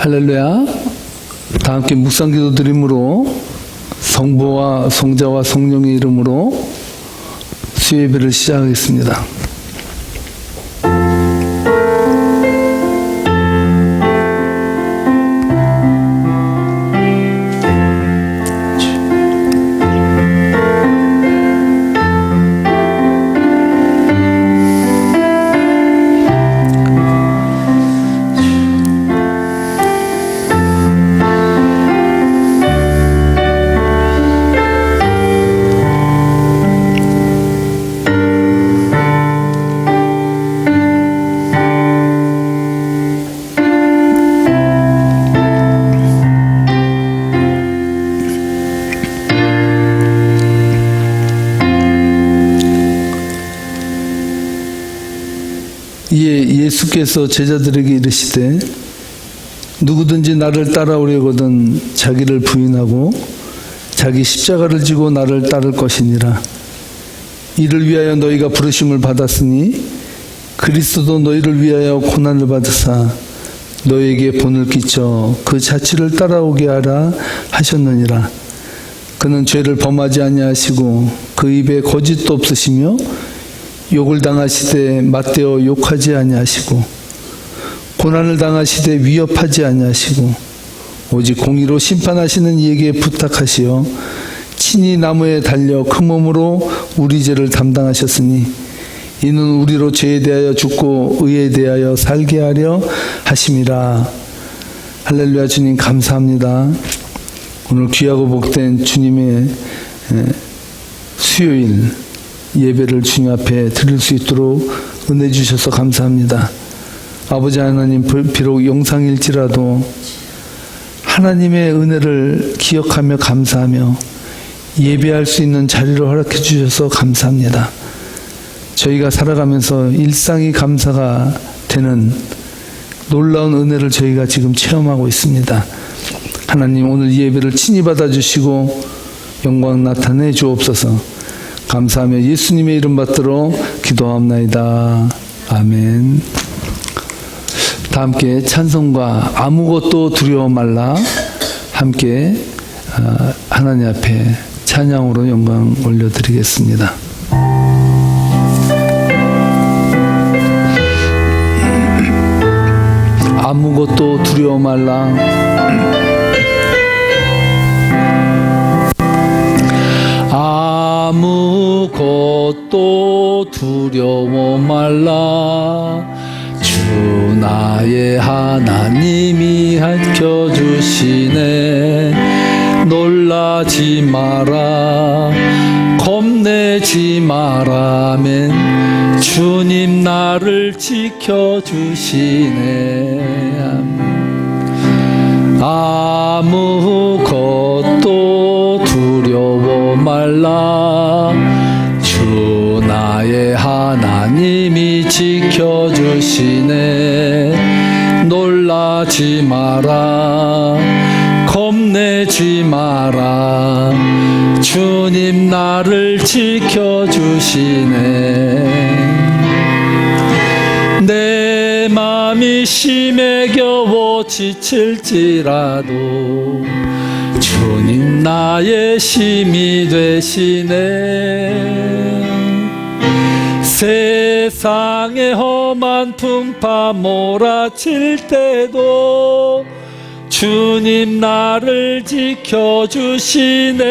할렐루야. 다 함께 묵상기도 드림으로 성부와 성자와 성령의 이름으로 수요예배를 시작하겠습니다. 예수께서 제자들에게 이르시되 누구든지 나를 따라오려거든 자기를 부인하고 자기 십자가를 지고 나를 따를 것이니라. 이를 위하여 너희가 부르심을 받았으니 그리스도도 너희를 위하여 고난을 받으사 너희에게 본을 끼쳐 그 자취를 따라오게 하라 하셨느니라. 그는 죄를 범하지 아니하시고 그 입에 거짓도 없으시며 욕을 당하시되 맞대어 욕하지 아니하시고 고난을 당하시되 위협하지 아니하시고 오직 공의로 심판하시는 이에게 부탁하시어 친히 나무에 달려 그 몸으로 우리 죄를 담당하셨으니 이는 우리로 죄에 대하여 죽고 의에 대하여 살게 하려 하심이라. 할렐루야. 주님 감사합니다. 오늘 귀하고 복된 주님의 수요일 예배를 주님 앞에 드릴 수 있도록 은혜 주셔서 감사합니다. 아버지 하나님, 비록 영상일지라도 하나님의 은혜를 기억하며 감사하며 예배할 수 있는 자리를 허락해 주셔서 감사합니다. 저희가 살아가면서 일상이 감사가 되는 놀라운 은혜를 저희가 지금 체험하고 있습니다. 하나님, 오늘 예배를 친히 받아주시고 영광 나타내 주옵소서. 감사하며 예수님의 이름 받들어 기도합나이다. 아멘. 다 함께 찬송가 아무것도 두려워 말라 함께 하나님 앞에 찬양으로 영광 올려드리겠습니다. 아무것도 두려워 말라. 아무것도 두려워 말라. 주 나의 하나님이 가르쳐주시네. 놀라지 마라. 겁내지 마라멘. 주님 나를 지켜주시네. 아무것도 두려워 말라. 주 나의 하나님이 지켜주시네. 놀라지 마라. 겁내지 마라. 주님 나를 지켜주시네. 내 맘이 심에 겨워 지칠지라도 주님 나의 힘이 되시네. 세상의 험한 풍파 몰아칠 때도 주님 나를 지켜주시네.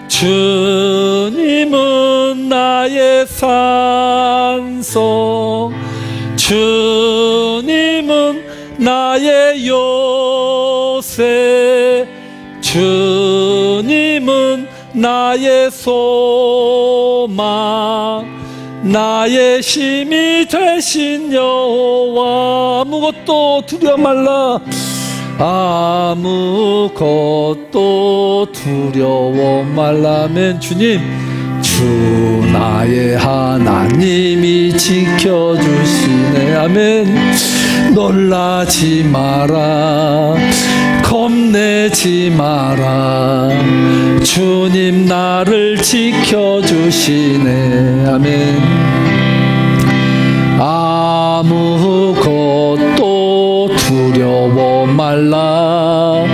주님은 나의 산소, 주님은 나의 요새, 주님은 나의 소망, 나의 힘이 되신 여호와. 아무것도 두려워 말라. 아무것도 두려워 말라면 주님, 주 나의 하나님이 지켜주시네. 아멘. 놀라지 마라. 겁내지 마라. 주님 나를 지켜주시네. 아멘. 아무것도 말라.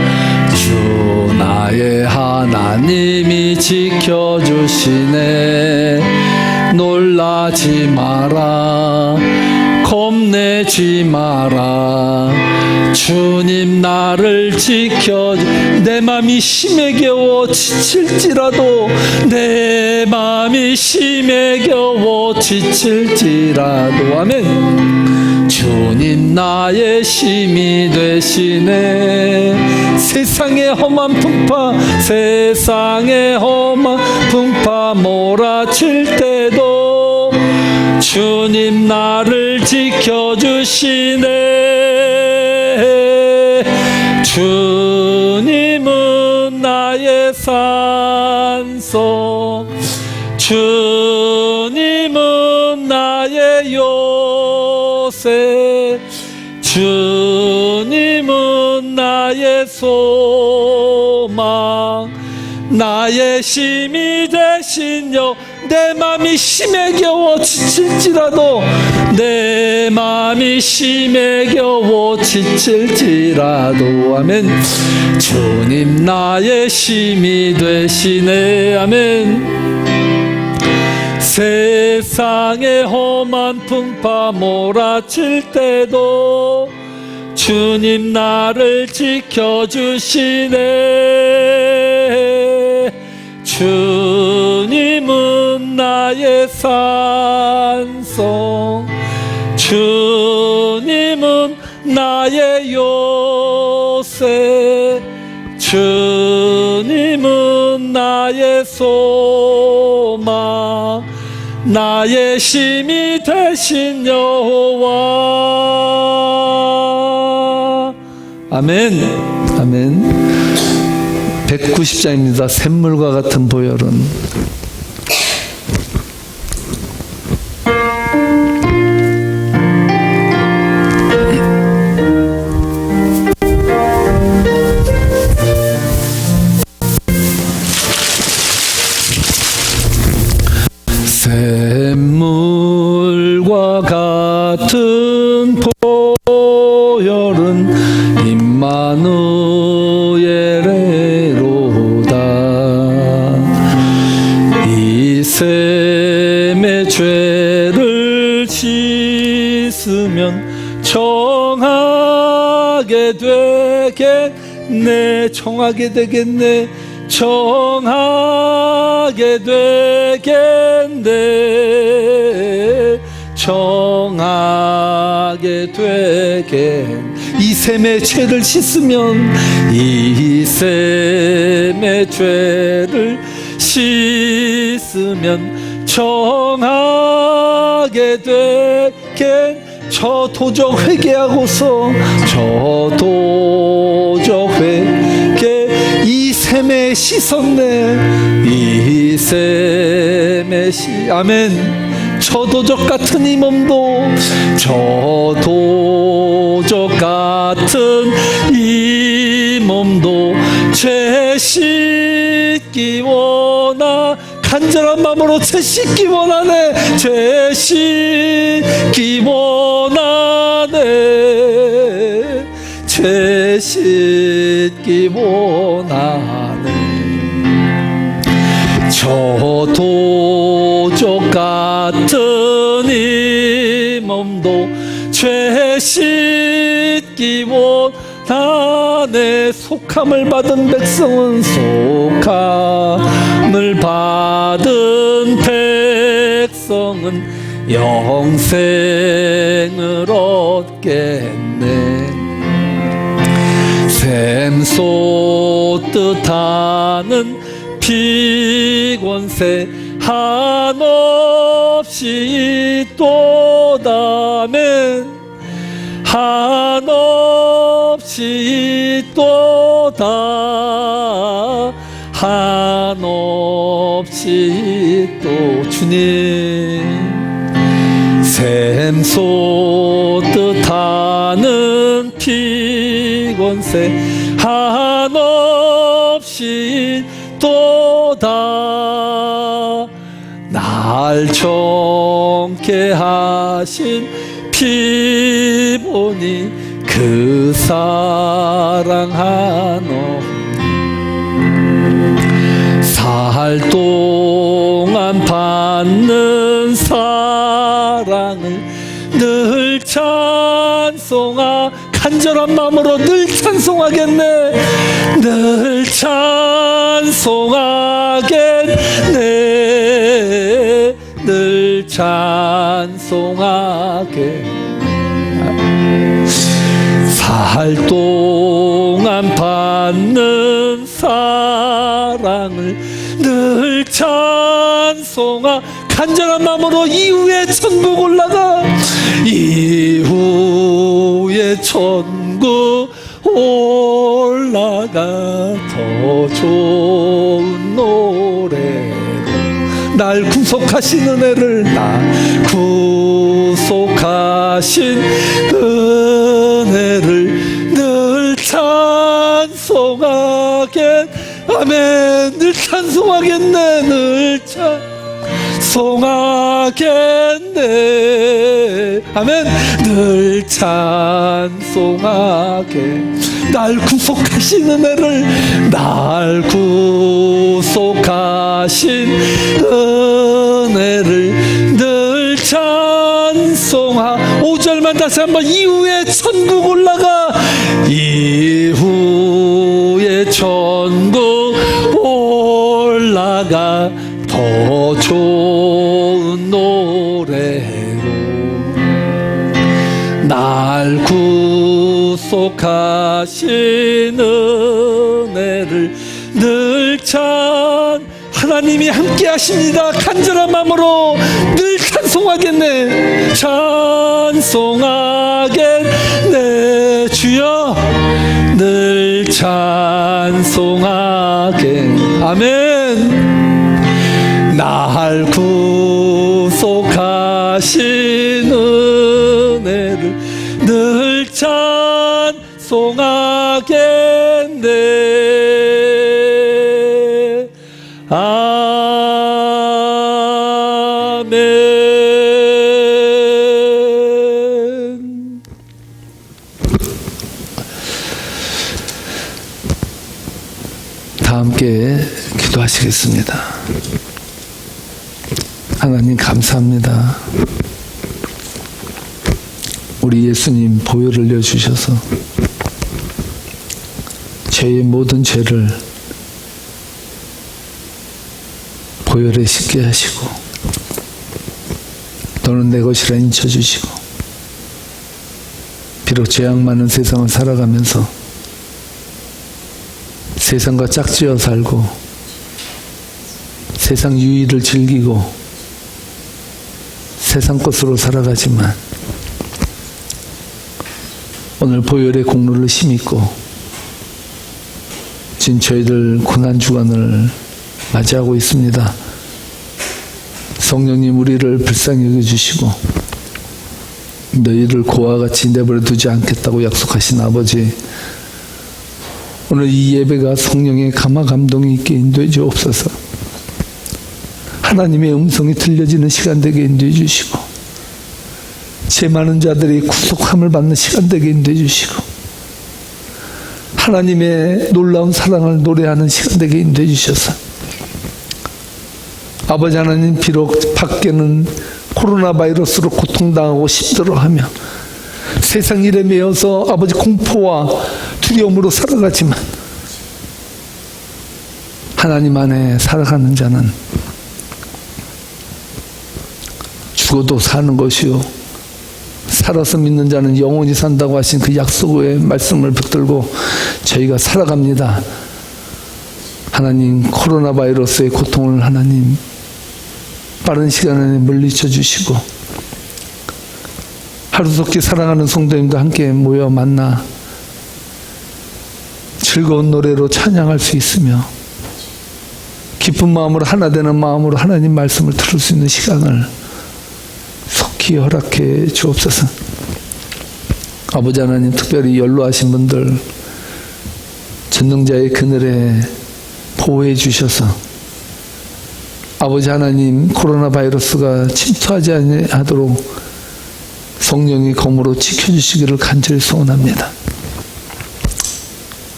주 나의 하나님이 지켜주시네. 놀라지 마라. 겁내지 마라. 주님 나를 지켜. 내 맘이 심에 겨워 지칠지라도, 내 맘이 심에 겨워 지칠지라도. 아멘. 주님 나의 힘이 되시네. 세상의 험한 풍파, 세상의 험한 풍파 몰아칠 때도 주님 나를 지켜주시네. 주님은 나의 산소, 주님은 나의 요새, 주님은 나의 소망, 나의 힘이 되신 여. 내 맘이 심에 겨워 지칠지라도, 내 맘이 심에 겨워 지칠지라도. 아멘. 주님 나의 힘이 되시네. 아멘. 세상의 험한 풍파 몰아칠 때도 주님 나를 지켜주시네. 주님은 나의 산성, 주님은 나의 요새, 주님은 나의 소망, 나의 힘이 되신 여호와. 아멘. 아멘. 190장입니다. 샘물과 같은 보혈은. 샘물과 같은 보혈은 임마누엘로다. 이 샘의 죄를 씻으면 청하게 되겠네. 청하게 되겠네. 청하게 되겠네. 청하게 되겠네. 이 샘의 죄를 씻으면, 이 샘의 죄를 씻으면 청하게 되겠네. 저 도적 회개하고서, 저 도적 회개. 이 샘에 씻었네. 이 샘에 아멘. 저 도적 같은 이 몸도, 저 도적 같은 이 몸도 죄 씻기 원하. 간절한 마음으로 죄 씻기 원하네. 죄 씻기 원하네. 죄 씻기 원하네. 저 도적 같은 이 몸도 죄 씻기 원하네. 속함을 받은 백성은, 속함을 받은 백성은 영생을 얻겠네. 샘 쏟듯 하는 피곤새 한없이 있도다멘. 한없이 있도다. 한없이 또 주님. 샘 쏟듯 하는 피곤새 한없이 있도다. 날 정케 하신 피보니 그 사랑하노 살 동안 받는 사랑을 늘 찬송하 간절한 마음으로 늘 찬송하겠네 늘 찬송하겠네 늘 찬송하게 살 동안 받는 사랑을 늘 찬송하 간절한 마음으로 이후에 천국 올라가 이후에 천국 올라가 더 좋은 노래로 날 구속하신 은혜를 나 구속하신 은혜를 늘 찬송하겠 아멘 늘 찬송하겠네 늘 찬송하겠네 아멘 늘 찬송하게 날 구속하신 은혜를 날 구속하신 은혜를 늘 찬송하 5절만 다시 한번 이후에 천국 올라가 이후에 천국 올라가 더 좋은 노래로 날 구속하신 은혜를 늘 하나님이 함께 하십니다 간절한 마음으로 늘 찬송하겠네 찬송하겠네 주여 늘 찬송하게 아멘 날 구속하신 은혜를 늘 찬송하겠네 아멘 다 함께 기도하시겠습니다. 하나님 감사합니다. 우리 예수님 보혈을 내주셔서 죄의 모든 죄를 보혈에 씻게 하시고 너는 내 것이라 인쳐주시고 비록 죄악 많은 세상을 살아가면서 세상과 짝지어 살고 세상 유의를 즐기고 세상 것으로 살아가지만 오늘 보혈의 공로를 힘입고 지금 저희들 고난주간을 맞이하고 있습니다. 성령님 우리를 불쌍히 여겨주시고 너희를 고와 같이 내버려 두지 않겠다고 약속하신 아버지 오늘 이 예배가 성령의 감화 감동이 있게 인도해 주옵소서. 하나님의 음성이 들려지는 시간 되게 인도해 주시고 죄 많은 자들이 구속함을 받는 시간 되게 인도해 주시고 하나님의 놀라운 사랑을 노래하는 시간 되게 인도해 주셔서 아버지 하나님 비록 밖에는 코로나 바이러스로 고통당하고 힘들어하며 세상 일에 매여서 아버지 공포와 두려움으로 살아가지만 하나님 안에 살아가는 자는 죽어도 사는 것이요 살아서 믿는 자는 영원히 산다고 하신 그 약속의 말씀을 붙들고 저희가 살아갑니다. 하나님 코로나 바이러스의 고통을 하나님 빠른 시간 안에 물리쳐 주시고 하루속히 사랑하는 성도님과 함께 모여 만나 즐거운 노래로 찬양할 수 있으며 기쁜 마음으로 하나 되는 마음으로 하나님 말씀을 들을 수 있는 시간을 속히 허락해 주옵소서. 아버지 하나님 특별히 연로하신 분들 전능자의 그늘에 보호해 주셔서 아버지 하나님 코로나 바이러스가 침투하지 않도록 성령이 검으로 지켜주시기를 간절히 소원합니다.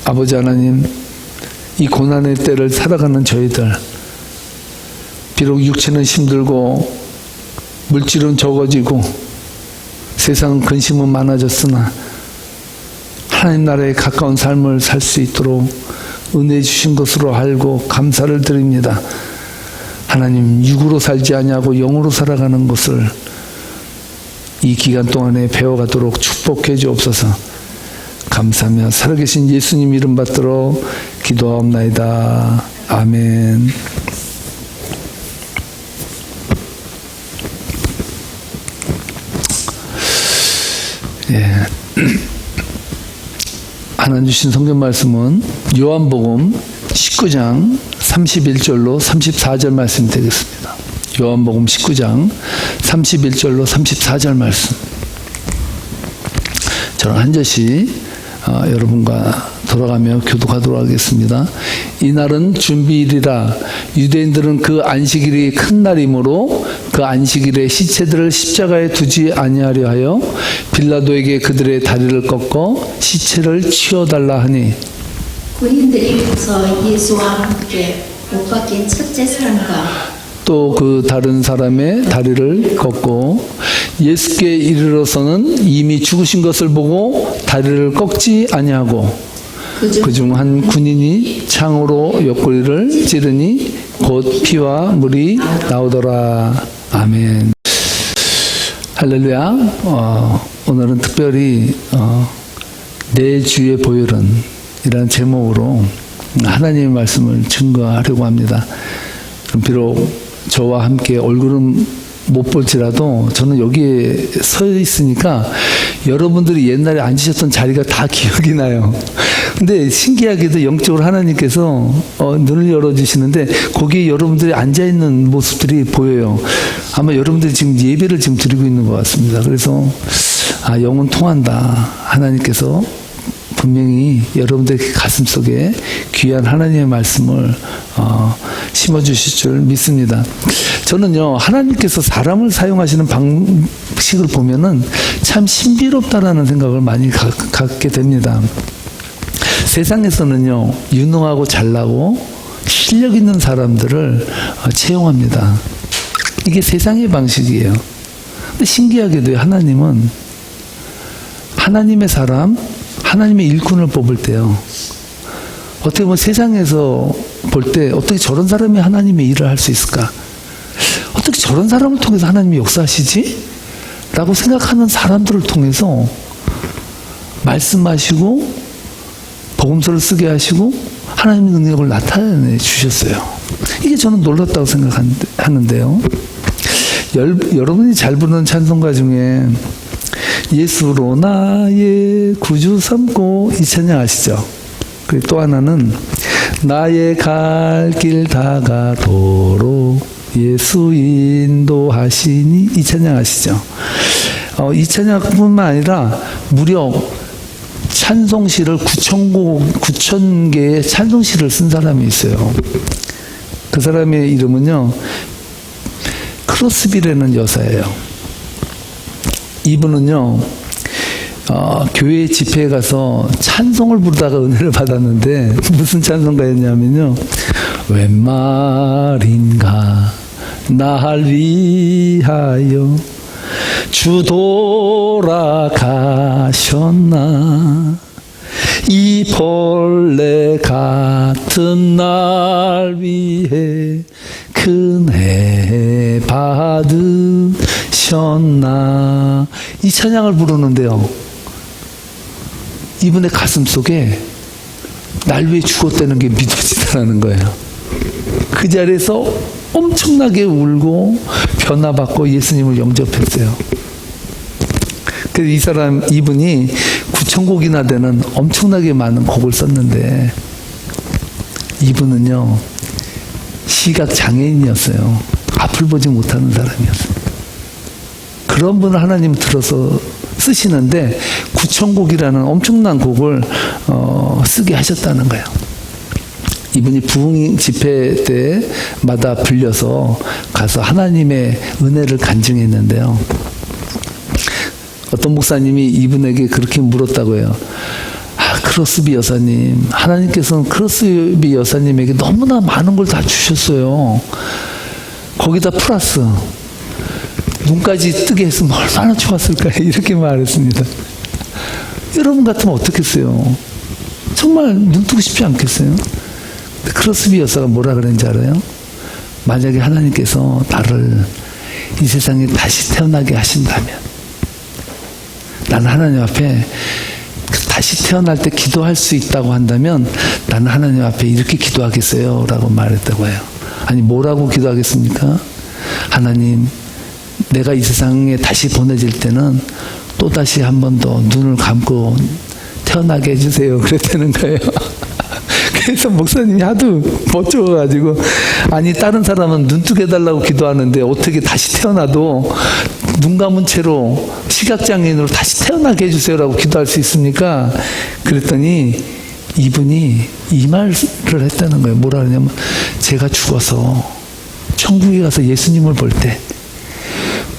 아버지 하나님, 이 고난의 때를 살아가는 저희들, 비록 육체는 힘들고 물질은 적어지고 세상 근심은 많아졌으나 하나님 나라에 가까운 삶을 살 수 있도록 은혜 주신 것으로 알고 감사를 드립니다. 하나님, 육으로 살지 아니하고 영으로 살아가는 것을 이 기간 동안에 배워가도록 축복해 주옵소서. 감사하며 살아계신 예수님 이름 받들어 기도하옵나이다. 아멘. 예. 하나님 주신 성경 말씀은 요한복음 19장 31절로 34절 말씀이 되겠습니다. 요한복음 19장 31절로 34절 말씀. 저는 한 절씩 여러분과 돌아가며 교독하도록 하겠습니다. 이날은 준비일이라 유대인들은 그 안식일이 큰 날이므로 그 안식일에 시체들을 십자가에 두지 아니하려 하여 빌라도에게 그들의 다리를 꺾어 시체를 치워달라 하니 군인들이 가서 예수와 함께 못 박힌 첫째 사람과 또 그 다른 사람의 다리를 꺾고 예수께 이르러서는 이미 죽으신 것을 보고 다리를 꺾지 아니하고 그중 한 군인이 창으로 옆구리를 찌르니 곧 피와 물이 나오더라. 아멘. 할렐루야. 오늘은 특별히 내 주의 보혈은 이라는 제목으로 하나님의 말씀을 증거하려고 합니다. 비록 저와 함께 얼굴은 못 볼지라도 저는 여기에 서 있으니까 여러분들이 옛날에 앉으셨던 자리가 다 기억이 나요. 근데 신기하게도 영적으로 하나님께서 눈을 열어주시는데 거기에 여러분들이 앉아있는 모습들이 보여요. 아마 여러분들이 지금 예배를 지금 드리고 있는 것 같습니다. 그래서 영은 통한다. 하나님께서 분명히 여러분들 가슴속에 귀한 하나님의 말씀을 심어주실 줄 믿습니다. 저는요, 하나님께서 사람을 사용하시는 방식을 보면은 참 신비롭다라는 생각을 많이 갖게 됩니다. 세상에서는요, 유능하고 잘나고 실력 있는 사람들을 채용합니다. 이게 세상의 방식이에요. 근데 신기하게도 하나님은 하나님의 사람, 하나님의 일꾼을 뽑을 때요, 어떻게 보면 세상에서 볼 때 어떻게 저런 사람이 하나님의 일을 할 수 있을까? 어떻게 저런 사람을 통해서 하나님이 역사하시지? 라고 생각하는 사람들을 통해서 말씀하시고 복음서를 쓰게 하시고 하나님의 능력을 나타내 주셨어요. 이게 저는 놀랍다고 생각하는데요. 여러분이 잘 부르는 찬송가 중에 예수로 나의 구주 삼고 이 찬양 아시죠? 그리고 또 하나는 나의 갈 길 다가도록 예수 인도하시니 이 찬양 아시죠? 이 찬양뿐만 아니라 무려 찬송시를 9,000개의 찬송시를 쓴 사람이 있어요. 그 사람의 이름은요, 크로스비라는 여사예요. 이분은요, 교회 집회에 가서 찬송을 부르다가 은혜를 받았는데 무슨 찬송가였냐면요, 웬 말인가 날 위하여 주 돌아가셨나 이 벌레 같은 날 위해 큰애 받으셨나, 이 찬양을 부르는데요, 이분의 가슴 속에 날 위해 죽었다는 게 믿어지다라는 거예요. 그 자리에서 엄청나게 울고 변화받고 예수님을 영접했어요. 그래서 이분이 9,000곡이나 되는 엄청나게 많은 곡을 썼는데, 이분은요, 시각 장애인이었어요. 앞을 보지 못하는 사람이었어요. 그런 분을 하나님 들어서 쓰시는데 9,000곡이라는 엄청난 곡을 쓰게 하셨다는 거예요. 이분이 부흥 집회 때마다 불려서 가서 하나님의 은혜를 간증했는데요, 어떤 목사님이 이분에게 그렇게 물었다고 해요. 아, 크로스비 여사님, 하나님께서는 크로스비 여사님에게 너무나 많은 걸 다 주셨어요. 거기다 플러스 눈까지 뜨게 했으면 얼마나 좋았을까요? 이렇게 말했습니다. 여러분 같으면 어떻겠어요? 정말 눈 뜨고 싶지 않겠어요? 크로스비 여사가 뭐라 그랬는지 알아요? 만약에 하나님께서 나를 이 세상에 다시 태어나게 하신다면, 나는 하나님 앞에 다시 태어날 때 기도할 수 있다고 한다면 나는 하나님 앞에 이렇게 기도하겠어요 라고 말했다고 해요. 아니, 뭐라고 기도하겠습니까? 하나님, 내가 이 세상에 다시 보내질 때는 또다시 한 번 더 눈을 감고 태어나게 해주세요. 그랬다는 거예요. 그래서 목사님이 하도 멋져가지고, 아니, 다른 사람은 눈 뜨게 해달라고 기도하는데 어떻게 다시 태어나도 눈 감은 채로 시각장애인으로 다시 태어나게 해주세요라고 기도할 수 있습니까? 그랬더니 이분이 이 말을 했다는 거예요. 뭐라 그러냐면, 제가 죽어서 천국에 가서 예수님을 볼 때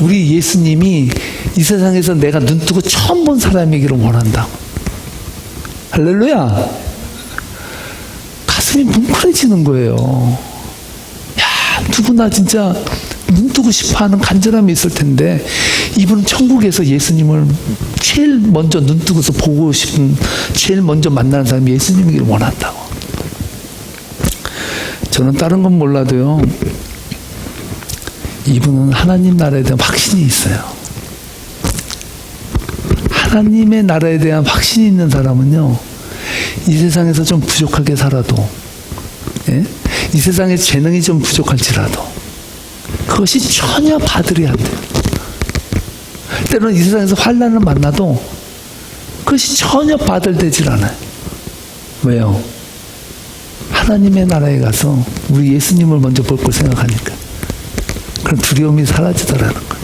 우리 예수님이 이 세상에서 내가 눈 뜨고 처음 본 사람이기를 원한다고. 할렐루야. 가슴이 뭉클해지는 거예요. 야, 누구나 진짜 눈 뜨고 싶어하는 간절함이 있을 텐데 이분은 천국에서 예수님을 제일 먼저 눈 뜨고서 보고 싶은, 제일 먼저 만나는 사람이 예수님이기를 원한다고. 저는 다른 건 몰라도요, 이분은 하나님 나라에 대한 확신이 있어요. 하나님의 나라에 대한 확신이 있는 사람은요, 이 세상에서 좀 부족하게 살아도, 예? 이 세상에 재능이 좀 부족할지라도 그것이 전혀 받으리 안 돼요. 때로는 이 세상에서 환난을 만나도 그것이 전혀 받을되질 않아요. 왜요? 하나님의 나라에 가서 우리 예수님을 먼저 볼 걸 생각하니까 그런 두려움이 사라지더라는 거예요.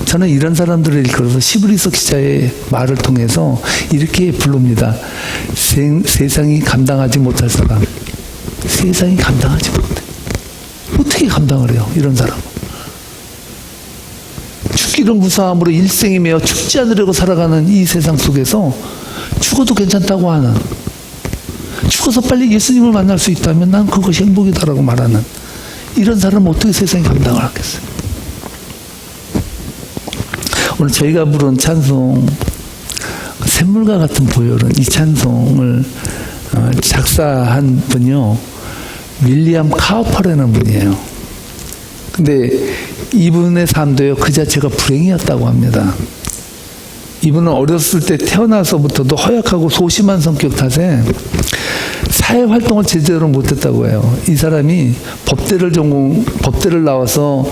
저는 이런 사람들을 일컬어서 시브리서 기자의 말을 통해서 이렇게 부릅니다. 세상이 감당하지 못할 사람. 세상이 감당하지 못해. 어떻게 감당을 해요, 이런 사람? 죽기를 무사함으로 일생이 매어 죽지 않으려고 살아가는 이 세상 속에서 죽어도 괜찮다고 하는, 죽어서 빨리 예수님을 만날 수 있다면 난 그것이 행복이다라고 말하는 이런 사람은 어떻게 세상에 감당을 하겠어요? 오늘 저희가 부른 찬송, 샘물과 같은 보혈은, 이 찬송을 작사한 분이요, 윌리엄 카우퍼라는 분이에요. 근데 이분의 삶도요, 그 자체가 불행이었다고 합니다. 이분은 어렸을 때 태어나서부터도 허약하고 소심한 성격 탓에 사회활동을 제대로 못했다고 해요. 이 사람이 법대를 나와서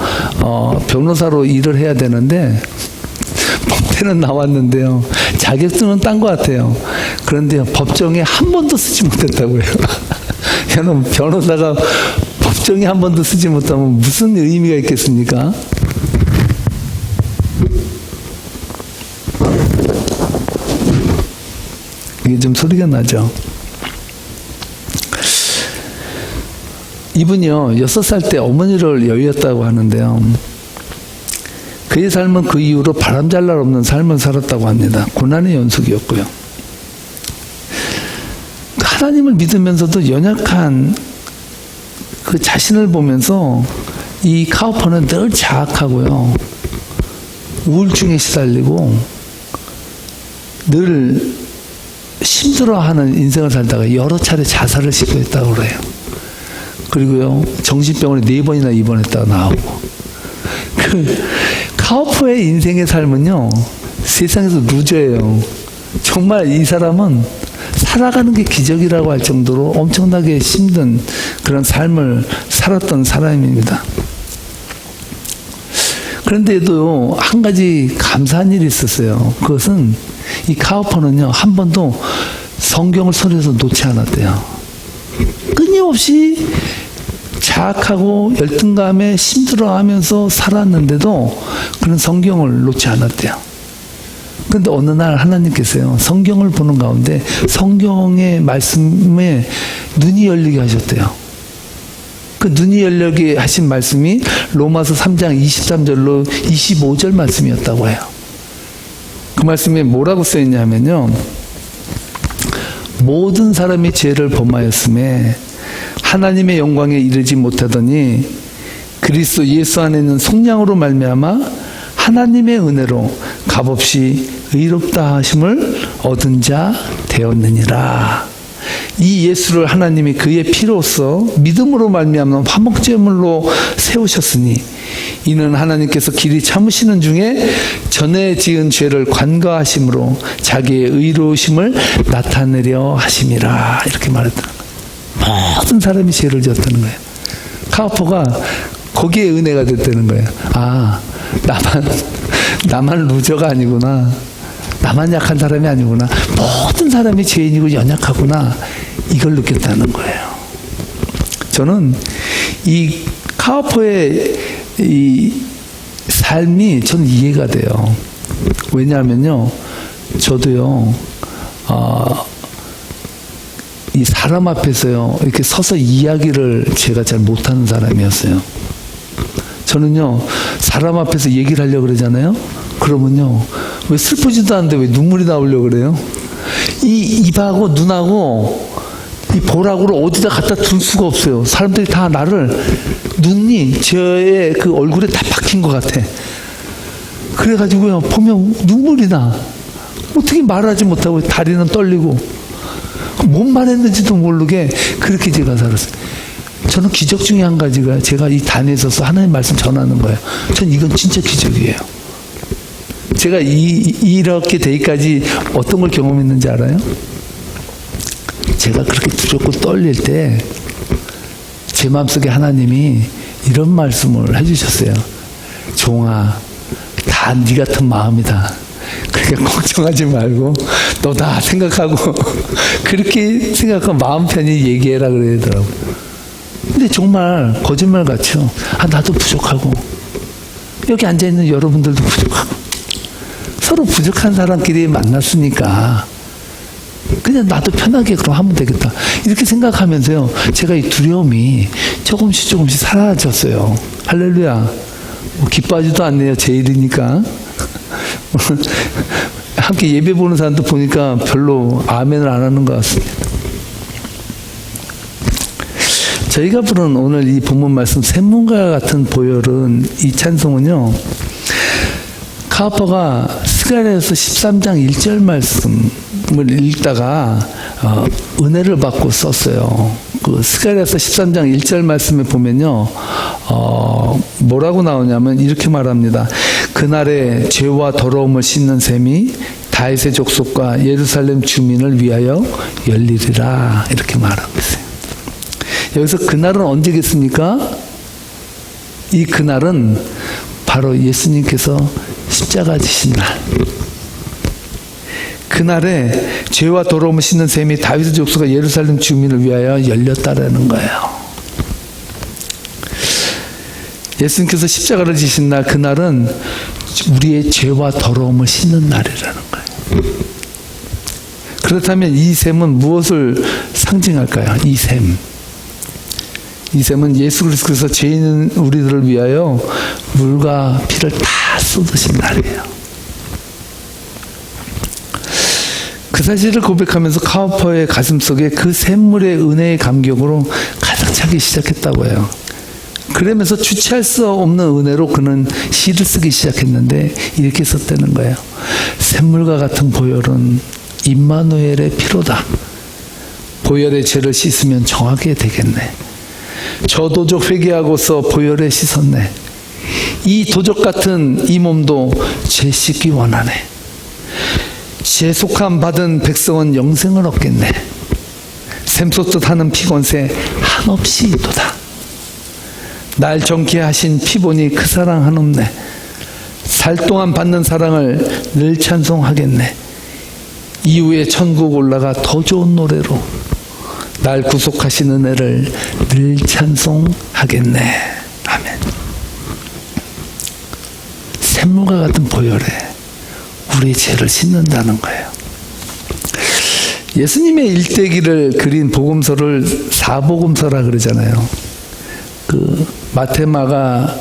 변호사로 일을 해야 되는데, 법대는 나왔는데요, 자격증은 딴 것 같아요. 그런데 법정에 한 번도 쓰지 못했다고 해요. 여러분, 변호사가 법정에 한 번도 쓰지 못하면 무슨 의미가 있겠습니까? 이게 좀 소리가 나죠? 이분이요, 6살 때 어머니를 여의었다고 하는데요, 그의 삶은 그 이후로 바람잘 날 없는 삶을 살았다고 합니다. 고난의 연속이었고요. 하나님을 믿으면서도 연약한 그 자신을 보면서 이 카우퍼는 늘 자학하고요, 우울증에 시달리고 늘 힘들어하는 인생을 살다가 여러 차례 자살을 시도했다고 그래요. 그리고요, 정신병원에 4번이나 입원했다가 나오고. 그 카우퍼의 인생의 삶은요, 세상에서 루저예요. 정말 이 사람은 살아가는 게 기적이라고 할 정도로 엄청나게 힘든 그런 삶을 살았던 사람입니다. 그런데도 한 가지 감사한 일이 있었어요. 그것은 이 카우퍼는요, 한 번도 성경을 손에서 놓지 않았대요. 끊임없이 자학하고 열등감에 힘들어하면서 살았는데도 그런 성경을 놓지 않았대요. 그런데 어느 날 하나님께서요, 성경을 보는 가운데 성경의 말씀에 눈이 열리게 하셨대요. 그 눈이 열리게 하신 말씀이 로마서 3장 23절로 25절 말씀이었다고 해요. 그 말씀에 뭐라고 써있냐면요. 모든 사람이 죄를 범하였음에 하나님의 영광에 이르지 못하더니 그리스도 예수 안에 있는 속량으로 말미암아 하나님의 은혜로 값없이 의롭다 하심을 얻은 자 되었느니라. 이 예수를 하나님이 그의 피로써 믿음으로 말미암는 화목제물로 세우셨으니 이는 하나님께서 길이 참으시는 중에 전에 지은 죄를 관과하심으로 자기의 의로우심을 나타내려 하심이라. 이렇게 말했다는 거예요. 모든 사람이 죄를 지었다는 거예요. 카우퍼가 거기에 은혜가 됐다는 거예요. 아, 나만 루저가 아니구나. 나만 약한 사람이 아니구나. 모든 사람이 죄인이고 연약하구나. 이걸 느꼈다는 거예요. 저는 이 카우퍼의 이 삶이 저는 이해가 돼요. 왜냐하면요, 저도요, 이 사람 앞에서요, 이렇게 서서 이야기를 제가 잘 못하는 사람이었어요. 저는요, 사람 앞에서 얘기를 하려고 그러잖아요? 그러면요, 왜 슬프지도 않는데 왜 눈물이 나오려고 그래요? 이 입하고 눈하고 이 보라고를 어디다 갖다 둘 수가 없어요. 사람들이 다 나를, 눈이 저의 그 얼굴에 다 박힌 것 같아. 그래가지고요, 보면 눈물이 나. 어떻게 말하지 못하고 다리는 떨리고 뭔 말했는지도 모르게 그렇게 제가 살았어요. 저는 기적 중에 한 가지가 제가 이 단에 있어서 하나님 말씀 전하는 거예요. 전 이건 진짜 기적이에요. 제가 이렇게 되기까지 어떤 걸 경험했는지 알아요? 제가 그렇게 두렵고 떨릴 때 제 마음속에 하나님이 이런 말씀을 해주셨어요. 종아, 다 네 같은 마음이다. 그러니까 걱정하지 말고 너다 생각하고 그렇게 생각하고 마음 편히 얘기해라 그러더라고요. 근데 정말 거짓말 같죠. 아, 나도 부족하고 여기 앉아있는 여러분들도 부족하고 서로 부족한 사람끼리 만났으니까 그냥 나도 편하게 그럼 하면 되겠다. 이렇게 생각하면서요, 제가 이 두려움이 조금씩 사라졌어요. 할렐루야. 뭐 기뻐하지도 않네요. 제 일이니까. 함께 예배 보는 사람도 보니까 별로 아멘을 안 하는 것 같습니다. 저희가 부른 오늘 이 본문 말씀 샘문과 같은 보혈은, 이 찬송은요, 카우퍼가 스가랴서 13장 1절 말씀을 읽다가 은혜를 받고 썼어요. 그 스가랴서 13장 1절 말씀에 보면요, 뭐라고 나오냐면 이렇게 말합니다. 그날에 죄와 더러움을 씻는 셈이 다윗의 족속과 예루살렘 주민을 위하여 열리리라. 이렇게 말하고 있어요. 여기서 그날은 언제겠습니까? 이 그날은 바로 예수님께서 십자가 지신 날. 그날에 죄와 더러움을 씻는 셈이 다윗의 족속과 예루살렘 주민을 위하여 열렸다라는 거예요. 예수님께서 십자가를 지신 날, 그날은 우리의 죄와 더러움을 씻는 날이라는 거예요. 그렇다면 이 셈은 무엇을 상징할까요? 이 셈. 이 셈은 예수 그리스도께서 죄인 우리들을 위하여 물과 피를 다 쏟으신 날이에요. 그 사실을 고백하면서 카우퍼의 가슴속에 그 샘물의 은혜의 감격으로 가득 차기 시작했다고 해요. 그러면서 주체할 수 없는 은혜로 그는 시를 쓰기 시작했는데 이렇게 썼다는 거예요. 샘물과 같은 보혈은 임마누엘의 피로다. 보혈의 죄를 씻으면 정하게 되겠네. 저 도적 회개하고서 보혈에 씻었네. 이 도적 같은 이 몸도 죄 씻기 원하네. 죄 속함 받은 백성은 영생을 얻겠네. 샘솟듯 하는 피곤새 한없이 있도다. 날 정케 하신 피보니 그 사랑 한없네. 살 동안 받는 사랑을 늘 찬송하겠네. 이후에 천국 올라가 더 좋은 노래로 날 구속하신 은혜를 늘 찬송하겠네. 아멘. 샘물과 같은 보혈에 우리의 죄를 씻는다는 거예요. 예수님의 일대기를 그린 복음서를 사복음서라 그러잖아요. 그 마태, 마가,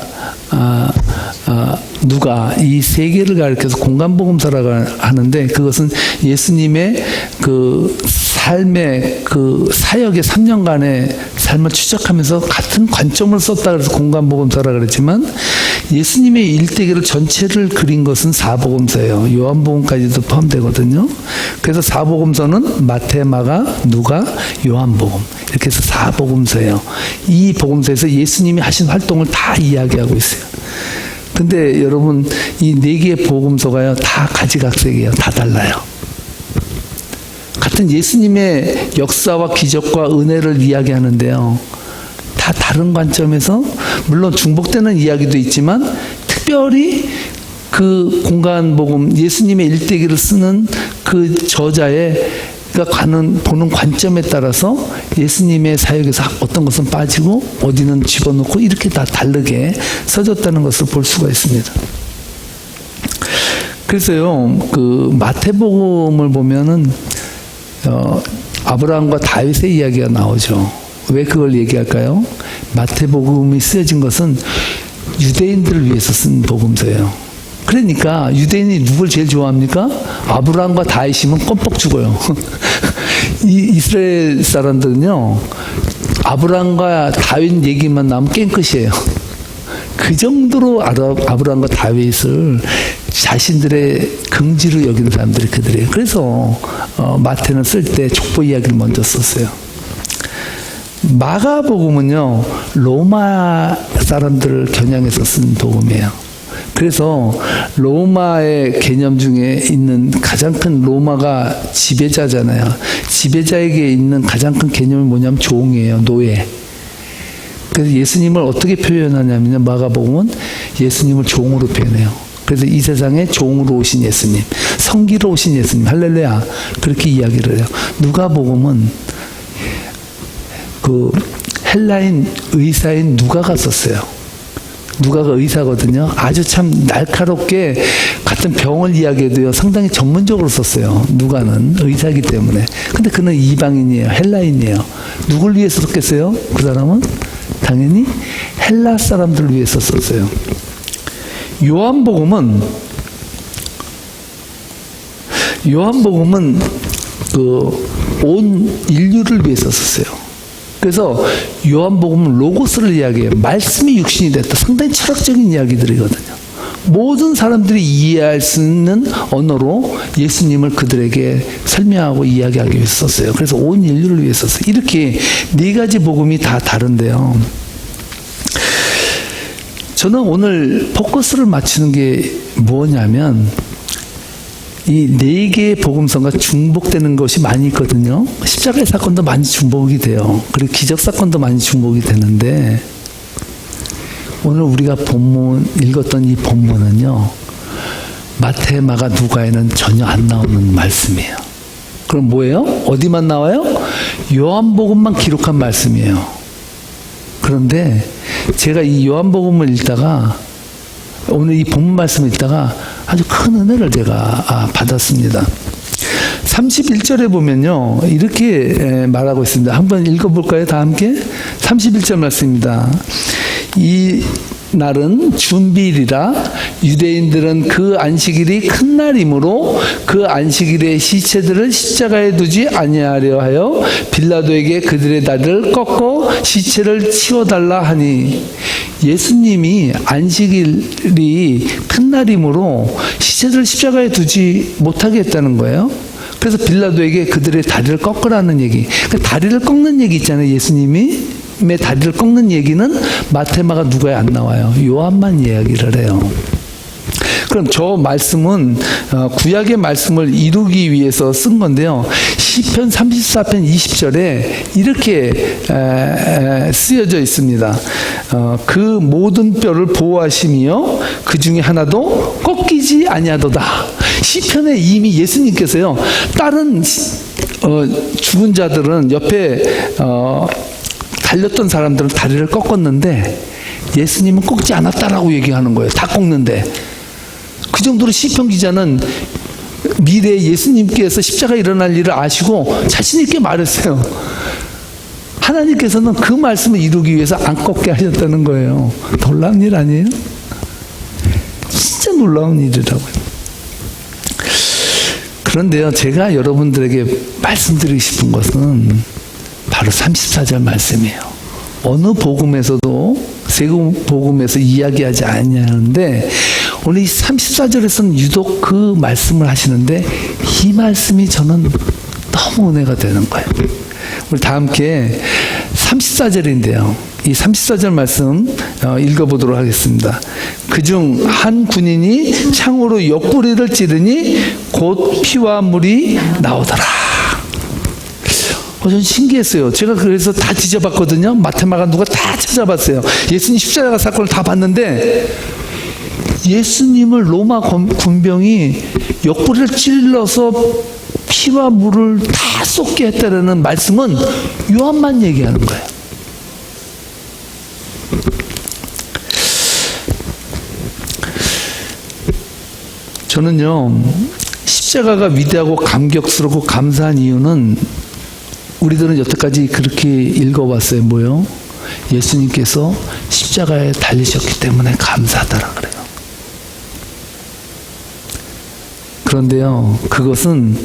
누가 이 세 개를 가리켜서 공간복음서라고 하는데, 그것은 예수님의 그 삶의 그 사역의 3년간의 삶을 추적하면서 같은 관점을 썼다 그래서 공간복음서라 그랬지만, 예수님의 일대기를 전체를 그린 것은 사복음서예요. 요한복음까지도 포함되거든요. 그래서 사복음서는 마태, 마가, 누가, 요한복음 이렇게 해서 사복음서예요. 이 복음서에서 예수님이 하신 활동을 다 이야기하고 있어요. 근데 여러분, 이 네 개의 복음서가요, 다 가지각색이에요. 다 달라요. 같은 예수님의 역사와 기적과 은혜를 이야기하는데요, 다 다른 관점에서, 물론 중복되는 이야기도 있지만 특별히 그 공간복음, 예수님의 일대기를 쓰는 그 저자의 보는 관점에 따라서 예수님의 사역에서 어떤 것은 빠지고 어디는 집어넣고 이렇게 다 다르게 써졌다는 것을 볼 수가 있습니다. 그래서요, 그 마태복음을 보면은 아브라함과 다윗의 이야기가 나오죠. 왜 그걸 얘기할까요? 마태복음이 쓰여진 것은 유대인들을 위해서 쓴 복음서예요. 그러니까 유대인이 누굴 제일 좋아합니까? 아브라함과 다윗이면 껌뻑 죽어요. 이 이스라엘 사람들은요, 아브라함과 다윗 얘기만 나오면 깽끝이에요. 그 정도로 아브라함과 다윗을 자신들의 긍지로 여기는 사람들이 그들이에요. 그래서 마태는 쓸 때 족보 이야기를 먼저 썼어요. 마가복음은요, 로마 사람들을 겨냥해서 쓴 복음이에요. 그래서 로마의 개념 중에 있는 가장 큰, 로마가 지배자잖아요. 지배자에게 있는 가장 큰 개념이 뭐냐면 종이에요. 노예. 그래서 예수님을 어떻게 표현하냐면요, 마가복음은 예수님을 종으로 표현해요. 그래서 이 세상에 종으로 오신 예수님, 성기로 오신 예수님, 할렐루야, 그렇게 이야기를 해요. 누가복음은 그 헬라인 의사인 누가가 썼어요. 누가가 의사거든요. 아주 참 날카롭게 같은 병을 이야기해도요, 상당히 전문적으로 썼어요. 누가는 의사이기 때문에. 근데 그는 이방인이에요. 헬라인이에요. 누굴 위해서 썼겠어요? 그 사람은 당연히 헬라 사람들을 위해서 썼어요. 요한복음은 그 온 인류를 위해서 썼어요. 그래서 요한복음은 로고스를 이야기해요. 말씀이 육신이 됐다. 상당히 철학적인 이야기들이거든요. 모든 사람들이 이해할 수 있는 언어로 예수님을 그들에게 설명하고 이야기하기 위해서 썼어요. 그래서 온 인류를 위해서 썼어요. 이렇게 네 가지 복음이 다 다른데요, 저는 오늘 포커스를 맞추는 게 뭐냐면, 이 네 개의 복음서가 중복되는 것이 많이 있거든요. 십자가의 사건도 많이 중복이 돼요. 그리고 기적 사건도 많이 중복이 되는데, 오늘 우리가 읽었던 이 본문은요, 마태, 마가, 누가에는 전혀 안 나오는 말씀이에요. 그럼 뭐예요? 어디만 나와요? 요한복음만 기록한 말씀이에요. 그런데 제가 이 요한복음을 읽다가, 오늘 이 본문 말씀을 읽다가 아주 큰 은혜를 제가 받았습니다. 31절에 보면요, 이렇게 말하고 있습니다. 한번 읽어볼까요? 다 함께? 31절 말씀입니다. 이 날은 준비일이라 유대인들은 그 안식일이 큰 날이므로 그 안식일에 시체들을 십자가에 두지 아니하려 하여 빌라도에게 그들의 다리를 꺾어 시체를 치워달라 하니, 예수님이 안식일이 큰 날이므로 시체들을 십자가에 두지 못하게 했다는 거예요. 그래서 빌라도에게 그들의 다리를 꺾으라는 얘기. 그러니까 다리를 꺾는 얘기 있잖아요. 예수님이 다리를 꺾는 얘기는 마태, 마가, 누가에 안 나와요. 요한만 이야기를 해요. 그럼 저 말씀은 구약의 말씀을 이루기 위해서 쓴 건데요, 시편 34편 20절에 이렇게 쓰여져 있습니다. 그 모든 뼈를 보호하시며 그 중에 하나도 꺾이지 아니하도다. 시편에 이미 예수님께서요, 다른 죽은 자들은 옆에 달렸던 사람들은 다리를 꺾었는데 예수님은 꺾지 않았다라고 얘기하는 거예요. 다 꺾는데. 그 정도로 시편 기자는 미래에 예수님께서 십자가에 일어날 일을 아시고 자신 있게 말했어요. 하나님께서는 그 말씀을 이루기 위해서 안 꺾게 하셨다는 거예요. 놀라운 일 아니에요? 놀라운 일이라고요. 그런데요, 제가 여러분들에게 말씀드리고 싶은 것은 바로 34절 말씀이에요. 어느 복음에서도 세금 복음에서 이야기하지 않냐는데 오늘 이 34절에서는 유독 그 말씀을 하시는데 이 말씀이 저는 너무 은혜가 되는 거예요. 우리 다 함께 34절인데요. 이 34절 말씀 읽어보도록 하겠습니다. 그중 한 군인이 창으로 옆구리를 찌르니 곧 피와 물이 나오더라. 전 신기했어요. 제가 그래서 다 뒤져봤거든요. 마테마가 누가 다 찾아봤어요. 예수님 십자가 사건을 다 봤는데 예수님을 로마 군병이 옆구리를 찔러서 피와 물을 다 쏟게 했다라는 말씀은 요한만 얘기하는 거예요. 저는요, 십자가가 위대하고 감격스럽고 감사한 이유는 우리들은 여태까지 그렇게 읽어왔어요. 뭐요? 예수님께서 십자가에 달리셨기 때문에 감사하다라 그래요. 그런데요, 그것은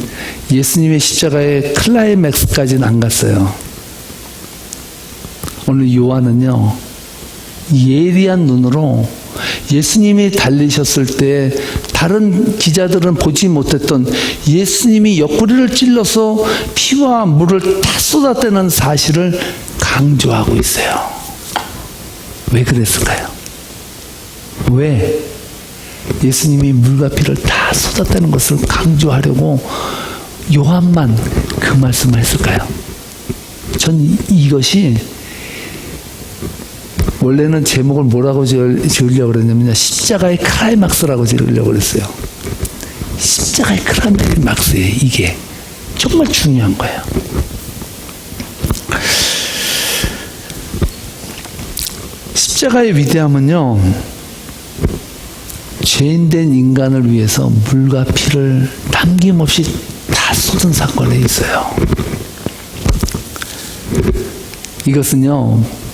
예수님의 십자가의 클라이맥스까지는 안 갔어요. 오늘 요한은요, 예리한 눈으로 예수님이 달리셨을 때 다른 기자들은 보지 못했던 예수님이 옆구리를 찔러서 피와 물을 다 쏟아대는 사실을 강조하고 있어요. 왜 그랬을까요? 왜 예수님이 물과 피를 다 쏟아대는 것을 강조하려고 요한만 그 말씀을 했을까요? 전 이것이 원래는 제목을 뭐라고 지으려고 그랬냐면 십자가의 클라이막스라고 지으려고 그랬어요. 십자가의 클라이막스예요. 이게 정말 중요한 거예요. 십자가의 위대함은요, 죄인된 인간을 위해서 물과 피를 남김없이 다 쏟은 사건에 있어요. 이것은요,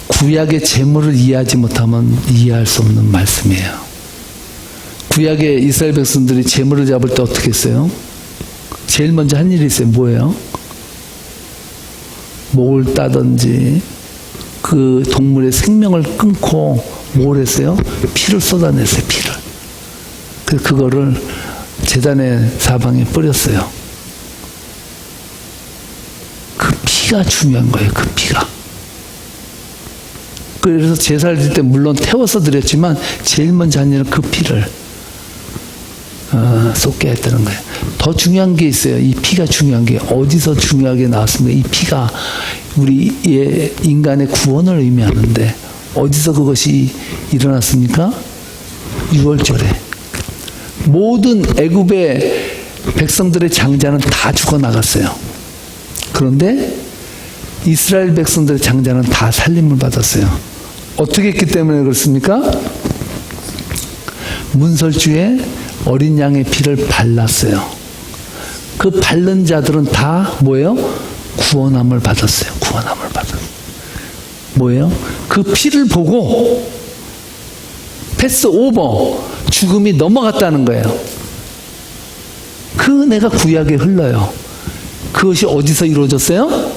구약의 제물을 이해하지 못하면 이해할 수 없는 말씀이에요. 구약의 이스라엘 백성들이 제물을 잡을 때 어떻게 했어요? 제일 먼저 한 일이 있어요. 뭐예요? 목을 따든지 그 동물의 생명을 끊고 뭘 했어요? 피를 쏟아냈어요. 피를. 그거를 제단의 사방에 뿌렸어요. 그 피가 중요한 거예요. 그 피가. 그래서 제사를 드릴 때 물론 태워서 드렸지만 제일 먼저 한 일은 그 피를 쏟게 했다는 거예요. 더 중요한 게 있어요. 이 피가 중요한 게 어디서 중요하게 나왔습니까? 이 피가 우리의 인간의 구원을 의미하는데 어디서 그것이 일어났습니까? 유월절에 모든 애굽의 백성들의 장자는 다 죽어나갔어요. 그런데 이스라엘 백성들의 장자는 다 살림을 받았어요. 어떻게 했기 때문에 그렇습니까? 문설주에 어린 양의 피를 발랐어요. 그 바른 자들은 다 뭐예요? 구원함을 받았어요. 구원함을 받았어요. 뭐예요? 그 피를 보고 패스 오버, 죽음이 넘어갔다는 거예요. 그 은혜가 구약에 흘러요. 그것이 어디서 이루어졌어요?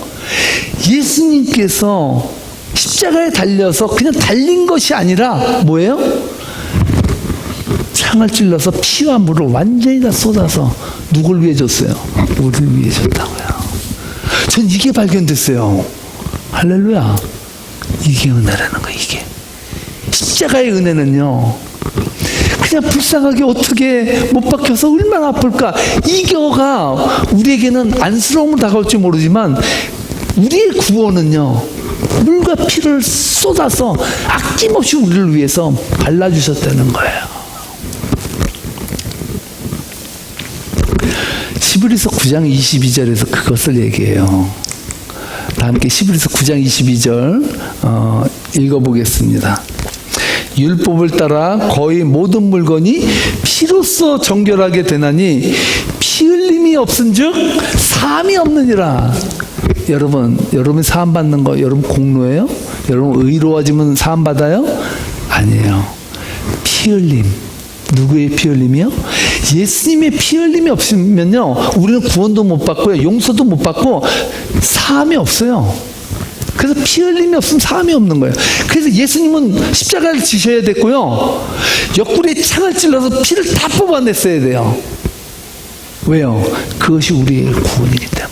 예수님께서 십자가에 달려서 그냥 달린 것이 아니라 뭐예요? 창을 찔러서 피와 물을 완전히 다 쏟아서 누굴 위해 줬어요? 우리를 위해 줬다고요. 전 이게 발견됐어요. 할렐루야. 이게 은혜라는 거예요. 이게 십자가의 은혜는요, 그냥 불쌍하게 어떻게 못 박혀서 얼마나 아플까, 이거가 우리에게는 안쓰러움을 다가올지 모르지만 우리의 구원은요, 물과 피를 쏟아서 아낌없이 우리를 위해서 발라주셨다는 거예요. 히브리서 9장 22절에서 그것을 얘기해요. 다 함께 히브리서 9장 22절 읽어보겠습니다. 율법을 따라 거의 모든 물건이 피로써 정결하게 되나니 피 흘림이 없은즉 사함이 없느니라. 여러분 사함 받는 거 여러분 공로예요? 여러분 의로워지면 사함 받아요? 아니에요. 피 흘림, 누구의 피 흘림이요? 예수님의 피 흘림이 없으면요, 우리는 구원도 못 받고요, 용서도 못 받고 사함이 없어요. 그래서 피 흘림이 없으면 사함이 없는 거예요. 그래서 예수님은 십자가를 지셔야 됐고요, 옆구리에 창을 찔러서 피를 다 뽑아냈어야 돼요. 왜요? 그것이 우리의 구원이기 때문에.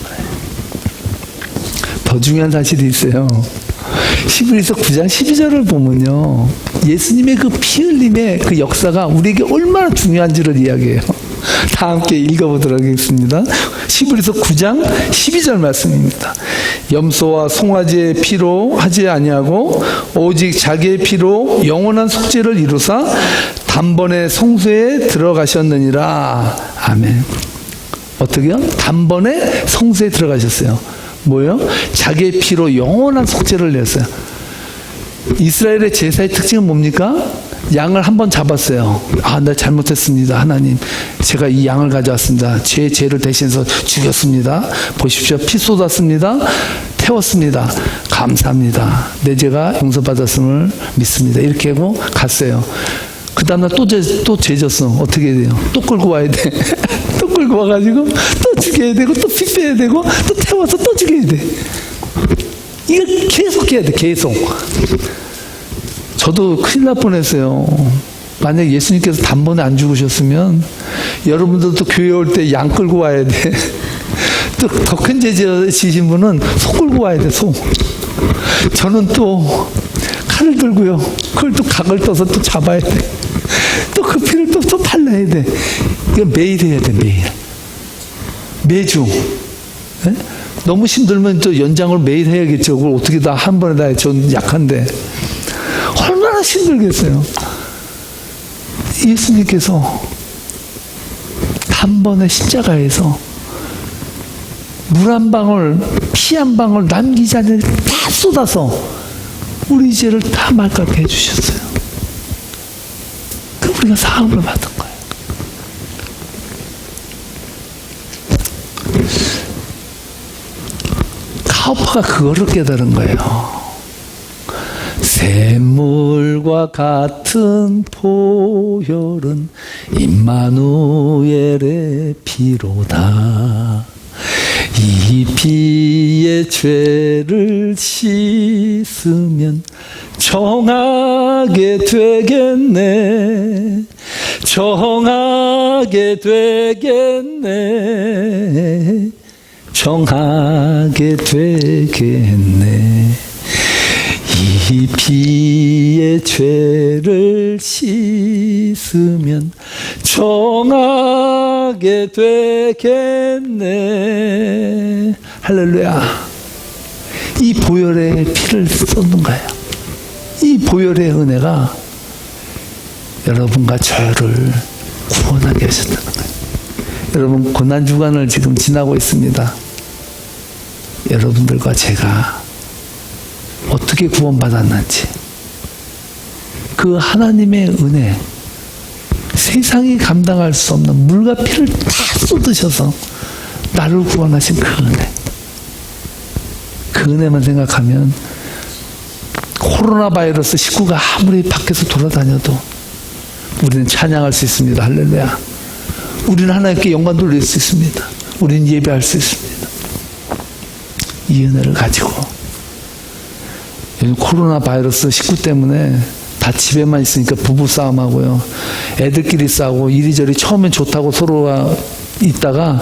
더 중요한 사실이 있어요. 히브리서 9장 12절을 보면요, 예수님의 그 피 흘림의 그 역사가 우리에게 얼마나 중요한지를 이야기해요. 다 함께 읽어보도록 하겠습니다. 히브리서 9장 12절 말씀입니다. 염소와 송아지의 피로 하지 아니하고 오직 자기의 피로 영원한 속죄를 이루사 단번에 성소에 들어가셨느니라. 아멘. 어떻게요? 단번에 성소에 들어가셨어요. 뭐예요? 자기의 피로 영원한 속죄를 냈어요. 이스라엘의 제사의 특징은 뭡니까? 양을 한번 잡았어요. 아, 나 잘못했습니다. 하나님, 제가 이 양을 가져왔습니다. 제 죄를 대신해서 죽였습니다. 보십시오. 피 쏟았습니다. 태웠습니다. 감사합니다. 내 죄가 용서받았음을 믿습니다. 이렇게 하고 갔어요. 그 다음날 또 죄졌어. 어떻게 해야 돼요? 또 끌고 와야 돼. 또 끌고 와가지고 또 죽여야 되고 또 피 빼야 되고 또 태워서 또 죽여야 돼. 이거 계속 해야 돼. 계속. 저도 큰일 날 뻔했어요. 만약 예수님께서 단번에 안 죽으셨으면 여러분들도 교회 올 때 양 끌고 와야 돼. 또 더 큰 죄 지신 분은 소 끌고 와야 돼. 소. 저는 또 칼을 들고요, 그걸 또 각을 떠서 또 잡아야 돼. 또 그 피를 또 발라야 돼. 이거 매일 해야 돼. 매일. 매주. 네? 너무 힘들면 또 연장을 매일 해야겠죠. 그걸 어떻게 다 한 번에 다 해. 전 약한데. 얼마나 힘들겠어요. 예수님께서 단번에 십자가에서 물 한 방울, 피 한 방울 남기지 않는 다 쏟아서 우리 죄를 다 말깝게 해주셨어요. 그 우리가 사함을 받은 거예요. 카우파가 그거를 깨달은 거예요. 샘물과 같은 보혈은 임마누엘의 피로다. 이 피의 죄를 씻으면 정하게 되겠네. 정하게 되겠네. 정하게 되겠네. 이 피의 죄를 씻으면 정하게 되겠네. 할렐루야. 이 보혈의 피를 쏟는 거예요. 이 보혈의 은혜가 여러분과 저를 구원하게 하셨다는 거예요. 여러분, 고난주간을 지금 지나고 있습니다. 여러분들과 제가 어떻게 구원받았는지, 그 하나님의 은혜, 세상이 감당할 수 없는 물과 피를 다 쏟으셔서 나를 구원하신 그 은혜, 그 은혜만 생각하면 코로나 바이러스 19가 아무리 밖에서 돌아다녀도 우리는 찬양할 수 있습니다. 할렐루야. 우리는 하나님께 영광 돌릴 수 있습니다. 우리는 예배할 수 있습니다. 이 은혜를 가지고. 요즘 코로나 바이러스 19 때문에 다 집에만 있으니까 부부싸움하고요, 애들끼리 싸우고 이리저리 처음엔 좋다고 서로가 있다가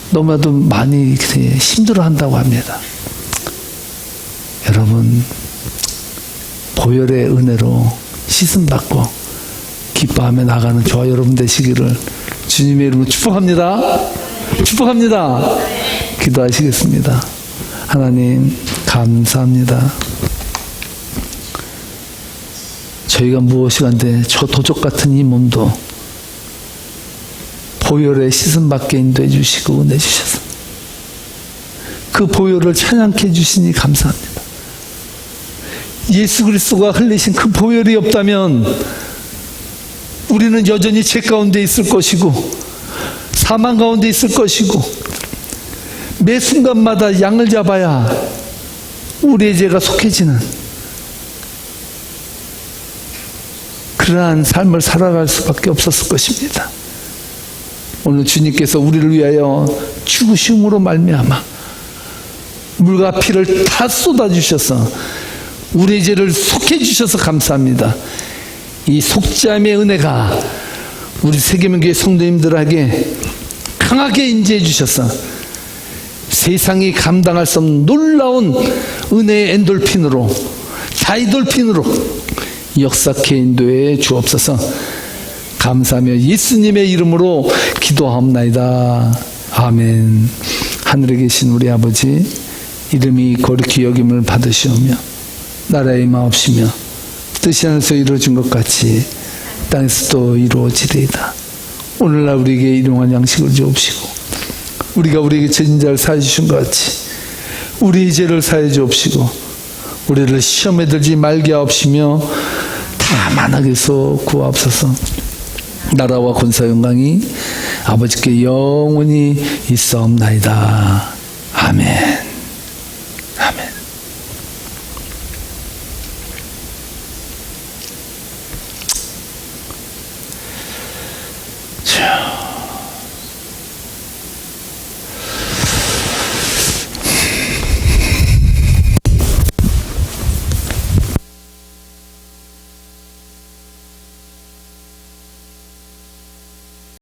너무나도 많이 힘들어한다고 합니다. 여러분, 보혈의 은혜로 씻음받고 기뻐하며 나가는 저와 여러분 되시기를 주님의 이름으로 축복합니다. 축복합니다. 기도하시겠습니다. 하나님, 감사합니다. 저희가 무엇이 간데 저 도적 같은 이 몸도 보혈의 씻음받게 인도해 주시고 은혜 주셔서 그 보혈을 찬양케 해주시니 감사합니다. 예수 그리스도가 흘리신 그 보혈이 없다면 우리는 여전히 죄 가운데 있을 것이고 사망 가운데 있을 것이고 매 순간마다 양을 잡아야 우리의 죄가 속해지는 그러한 삶을 살아갈 수밖에 없었을 것입니다. 오늘 주님께서 우리를 위하여 죽으심으로 말미암아 물과 피를 다 쏟아주셔서 우리의 죄를 속해주셔서 감사합니다. 이 속죄함의 은혜가 우리 세계명교회 성도님들에게 강하게 인재해 주셔서 세상이 감당할 수 없는 놀라운 은혜의 엔돌핀으로, 다이돌핀으로 역사케 인도해 주옵소서. 감사하며 예수님의 이름으로 기도하옵나이다. 아멘. 하늘에 계신 우리 아버지, 이름이 거룩히 여김을 받으시오며 나라의 마옵시며 뜻이 하늘에서 이루어진 것 같이 땅에서도 이루어지리이다. 오늘날 우리에게 일용할 양식을 주옵시고 우리가 우리에게 죄진 자를 사해 주신 것 같이 우리의 죄를 사해 주옵시고 우리를 시험에 들지 말게 하옵시며 다만 악에서 구하옵소서. 나라와 권사 영광이 아버지께 영원히 있사옵나이다. 아멘.